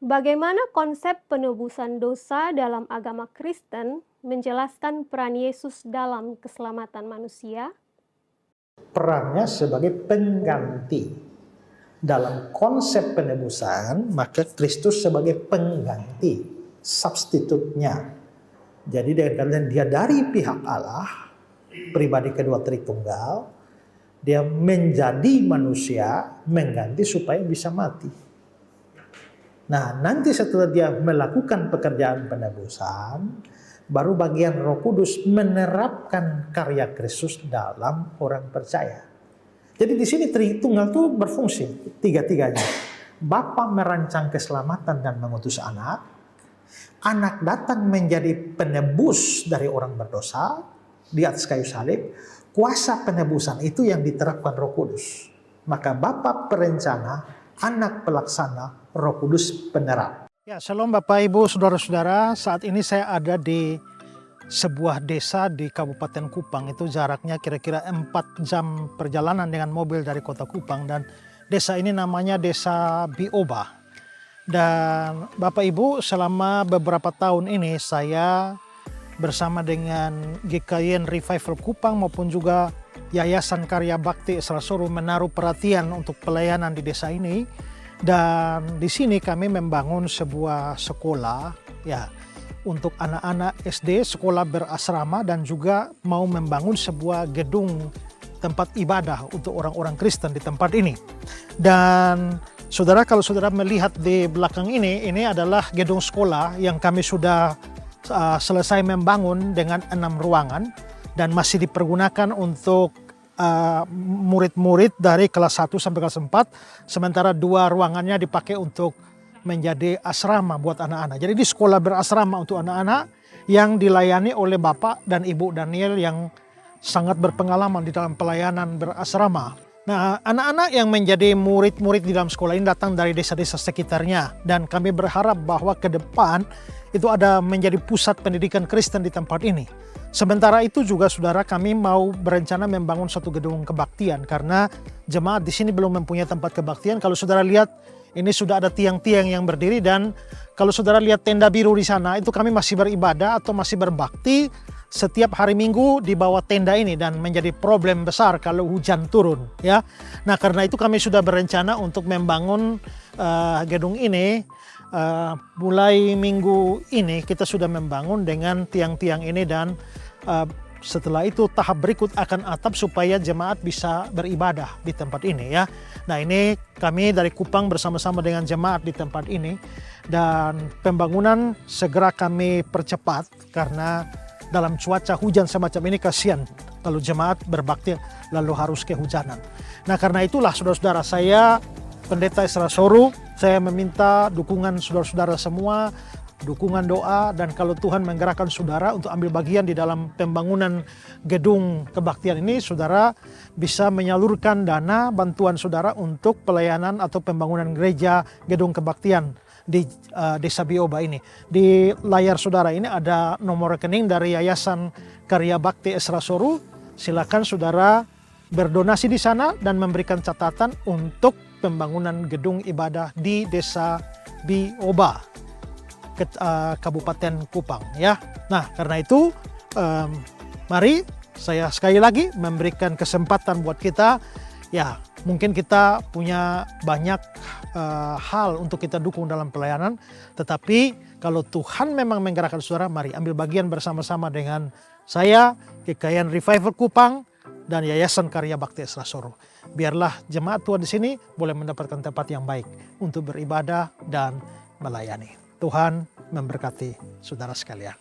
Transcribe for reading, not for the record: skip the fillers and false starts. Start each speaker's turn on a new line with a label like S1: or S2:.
S1: Bagaimana konsep penebusan dosa dalam agama Kristen menjelaskan peran Yesus dalam keselamatan manusia?
S2: Perannya sebagai pengganti. Dalam konsep penebusan, maka Kristus sebagai pengganti, substitutnya. Jadi dengan dia dari pihak Allah, pribadi kedua Tritunggal, dia menjadi manusia, mengganti supaya bisa mati. Nah, nanti setelah dia melakukan pekerjaan penebusan, baru bagian Roh Kudus menerapkan karya Kristus dalam orang percaya. Jadi di sini Tritunggal itu berfungsi tiga-tiganya. Bapa merancang keselamatan dan mengutus anak. Anak datang menjadi penebus dari orang berdosa di atas kayu salib. Kuasa penebusan itu yang diterapkan Roh Kudus. Maka Bapa perencana, anak pelaksana, Roh Kudus penerap.
S3: Ya, shalom Bapak Ibu, saudara-saudara. Saat ini saya ada di sebuah desa di Kabupaten Kupang. Itu jaraknya kira-kira 4 jam perjalanan dengan mobil dari kota Kupang. Dan desa ini namanya Desa Bioba. Dan Bapak Ibu, selama beberapa tahun ini saya bersama dengan GKY Revival Kupang maupun juga Yayasan Karya Bakti Esrasoro menaruh perhatian untuk pelayanan di desa ini. Dan di sini kami membangun sebuah sekolah ya untuk anak-anak SD, sekolah berasrama, dan juga mau membangun sebuah gedung tempat ibadah untuk orang-orang Kristen di tempat ini. Dan saudara, kalau saudara melihat di belakang ini adalah gedung sekolah yang kami sudah selesai membangun dengan 6 ruangan dan masih dipergunakan untuk murid-murid dari kelas 1 sampai kelas 4, sementara 2 ruangannya dipakai untuk menjadi asrama buat anak-anak. Jadi di sekolah berasrama untuk anak-anak yang dilayani oleh Bapak dan Ibu Daniel yang sangat berpengalaman di dalam pelayanan berasrama. Nah, anak-anak yang menjadi murid-murid di dalam sekolah ini datang dari desa-desa sekitarnya, dan kami berharap bahwa ke depan itu ada menjadi pusat pendidikan Kristen di tempat ini. Sementara itu juga saudara, kami mau berencana membangun satu gedung kebaktian karena jemaat di sini belum mempunyai tempat kebaktian. Kalau saudara lihat, ini sudah ada tiang-tiang yang berdiri, dan kalau saudara lihat tenda biru di sana, itu kami masih beribadah atau masih berbakti setiap hari Minggu di bawah tenda ini, dan menjadi problem besar kalau hujan turun ya. Nah, karena itu kami sudah berencana untuk membangun gedung ini. Mulai minggu ini kita sudah membangun dengan tiang-tiang ini, dan setelah itu tahap berikut akan atap supaya jemaat bisa beribadah di tempat ini ya. Nah, ini kami dari Kupang bersama-sama dengan jemaat di tempat ini, dan pembangunan segera kami percepat karena dalam cuaca hujan semacam ini kasihan kalau jemaat berbakti lalu harus kehujanan. Nah, karena itulah saudara-saudara, saya Pendeta Esrasoro, saya meminta dukungan saudara-saudara semua, dukungan doa, dan kalau Tuhan menggerakkan saudara untuk ambil bagian di dalam pembangunan gedung kebaktian ini, saudara bisa menyalurkan dana bantuan saudara untuk pelayanan atau pembangunan gereja gedung kebaktian di Desa Bioba ini. Di layar saudara ini ada nomor rekening dari Yayasan Karya Bakti Esrasoro. Silakan saudara berdonasi di sana dan memberikan catatan untuk pembangunan gedung ibadah di Desa Bioba, Kabupaten Kupang ya. Nah, karena itu mari saya sekali lagi memberikan kesempatan buat kita ya. Mungkin kita punya banyak hal untuk kita dukung dalam pelayanan, tetapi kalau Tuhan memang menggerakkan saudara, mari ambil bagian bersama-sama dengan saya, GKY Revival Kupang, dan Yayasan Karya Bakti Esrasoro. Biarlah jemaat Tuhan di sini boleh mendapatkan tempat yang baik untuk beribadah dan melayani. Tuhan memberkati saudara sekalian.